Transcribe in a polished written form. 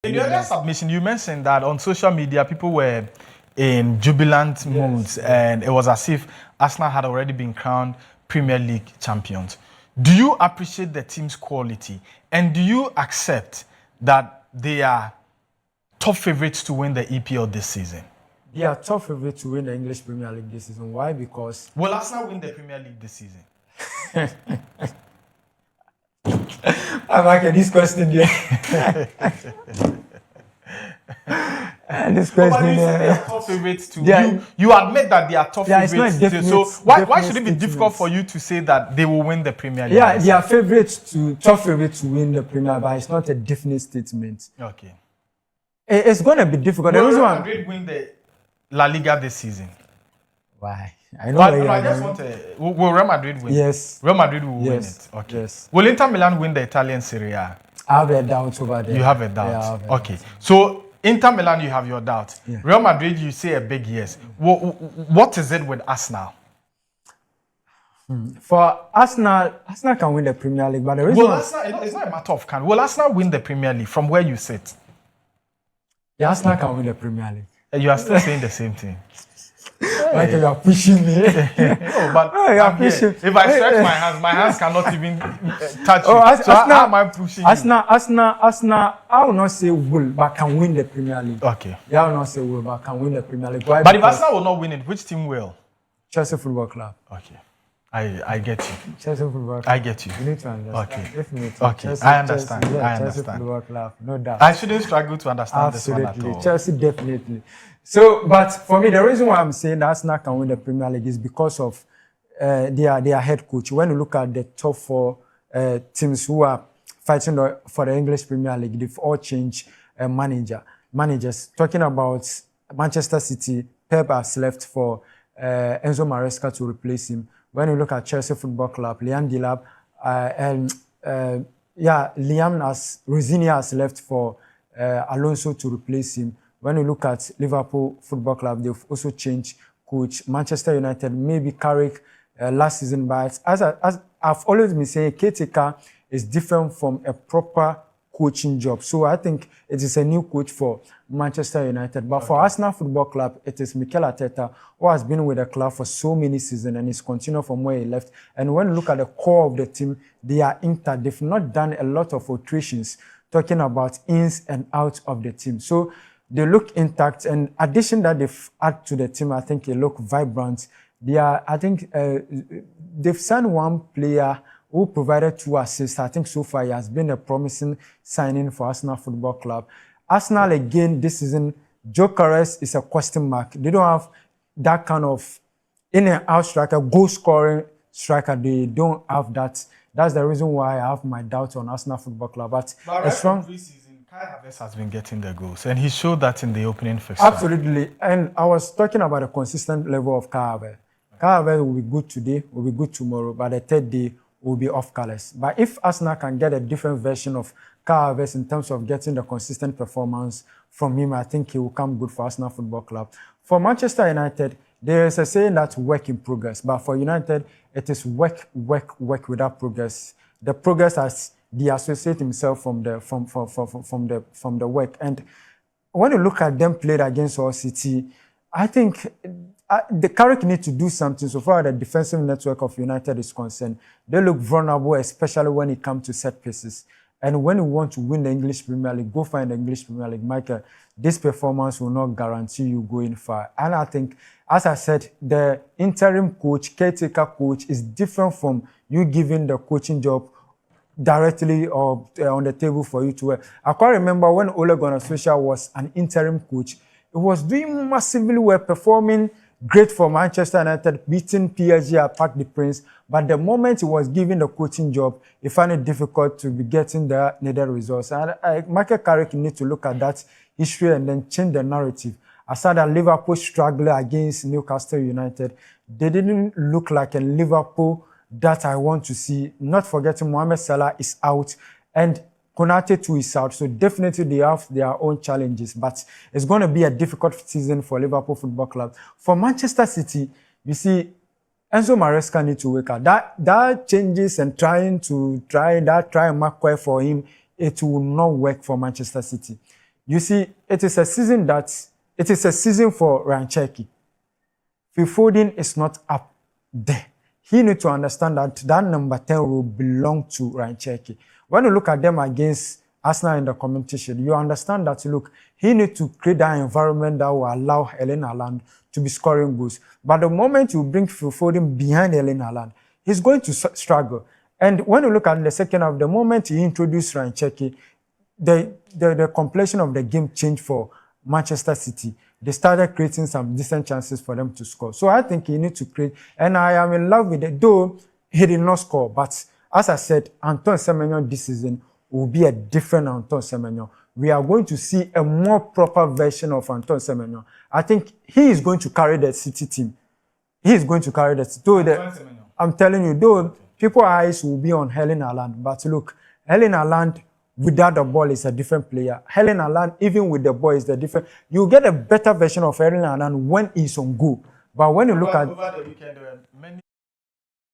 In your earlier submission, you mentioned that on social media, people were in jubilant moods, and it was as if Arsenal had already been crowned Premier League champions. Do you appreciate the team's quality, and do you accept that they are top favourites to win the EPL this season? They are top favourites to win the English Premier League this season. Why? Because... Will Arsenal win the Premier League this season? I'm asking this question here. This question they are top favorites too. You admit that they are top favorites too. So why should it be difficult for you to say that they will win the Premier League? Yeah, they are top favorites to win the Premier League, but it's not a definite statement. Okay. It's going to be difficult. Will Real Madrid win the La Liga this season? Why? I know. I just want to. Will Real Madrid win? Yes. Real Madrid will win it. Okay. Yes. Will Inter Milan win the Italian Serie A? I have a doubt over there. You have a doubt. Yeah, I have a okay. doubt. So Inter Milan, you have your doubt. Yeah. Real Madrid, you say a big yes. What is it with Arsenal? For Arsenal can win the Premier League, but the reason it's not a matter of can. Will Arsenal win the Premier League from where you sit? Yeah, Arsenal can win the Premier League. You are still saying the same thing. Like you are pushing me. No, but if I stretch my hands cannot even touch you. Arsenal, how am I pushing Arsenal, I will not say will, but can win the Premier League. Okay. Yeah, I will not say will, but can win the Premier League. Why? But if Arsenal will not win it, which team will? Chelsea Football Club. Okay. I get you. Chelsea Football Club. I get you. You need to understand. Okay. Definitely. Okay. Chelsea, I understand. Chelsea, I Chelsea understand. Football Club, no doubt. I shouldn't struggle to understand Absolutely. this one at all. Chelsea, definitely. So, but for me, the reason why I'm saying that Arsenal can win the Premier League is because of their head coach. When you look at the top four teams who are fighting for the English Premier League, they've all changed managers. Talking about Manchester City, Pep has left for Enzo Maresca to replace him. When you look at Chelsea Football Club, Liam Delap, Rosinia has left for Alonso to replace him. When you look at Liverpool Football Club, they've also changed coach. Manchester United, maybe Carrick last season, but as I've always been saying, caretaker is different from a proper coaching job. So I think it is a new coach for Manchester United. But for Arsenal Football Club, it is Mikel Arteta, who has been with the club for so many seasons and is continuing from where he left. And when you look at the core of the team, they are intact. They've not done a lot of alterations, talking about ins and outs of the team. So they look intact, and addition that they've added to the team, I think they look vibrant. They've signed one player who provided 2 assists. I think so far he has been a promising signing for Arsenal Football Club. Arsenal again this season, Gyökeres is a question mark. They don't have that kind of in and out striker, goal scoring striker. They don't have that. That's the reason why I have my doubts on Arsenal Football Club. But a strong. Kai Havertz has been getting the goals, and he showed that in the opening fixture. Absolutely, and I was talking about the consistent level of Kai Havertz. Kai Havertz will be good today, will be good tomorrow, but the third day will be off colors. But if Arsenal can get a different version of Kai Havertz in terms of getting the consistent performance from him, I think he will come good for Arsenal Football Club. For Manchester United, there is a saying that's work in progress, but for United, it is work without progress. The progress has de-associate himself from the work. And when you look at them played against Hull City, I think the Carrick need to do something so far as the defensive network of United is concerned. They look vulnerable, especially when it comes to set pieces. And when you want to win the English Premier League, go find the English Premier League. Michael, this performance will not guarantee you going far. And I think, as I said, the interim coach, caretaker coach, is different from you giving the coaching job directly or on the table for you to work. I can't remember when Ole Gunnar Solskjaer was an interim coach. He was doing massively well, performing great for Manchester United, beating PSG at Parc des Princes. But the moment he was given the coaching job, he found it difficult to be getting the needed results. And Michael Carrick needs to look at that history and then change the narrative. I saw that Liverpool struggled against Newcastle United. They didn't look like a Liverpool that I want to see. Not forgetting Mohamed Salah is out and Konate too is out. So definitely they have their own challenges. But it's going to be a difficult season for Liverpool Football Club. For Manchester City, you see, Enzo Maresca needs to wake up. That changes and try and mark for him, it will not work for Manchester City. You see, it is a season for Ryan Cherki. Phil Foden is not up there. He needs to understand that number 10 role belongs to Ryan Cherki. When you look at them against Arsenal in the competition, you understand that, look, he needs to create that environment that will allow Erling Haaland to be scoring goals. But the moment you bring Phil Foden behind Erling Haaland, he's going to struggle. And when you look at the second half, the moment he introduced Ryan Cherki, the completion of the game changed for Manchester City. They started creating some decent chances for them to score. So I think he needs to create. And I am in love with it, though he did not score. But as I said, Antoine Semenyo this season will be a different Antoine Semenyo. We are going to see a more proper version of Antoine Semenyo. I think he is going to carry the City team. He is going to carry the City. I'm telling you, though, people's eyes will be on Erling Haaland. But look, Erling Haaland without the ball is a different player. Erling Haaland, even with the ball, is the different. You get a better version of Erling Haaland when he's on goal. But when you look at over the weekend, many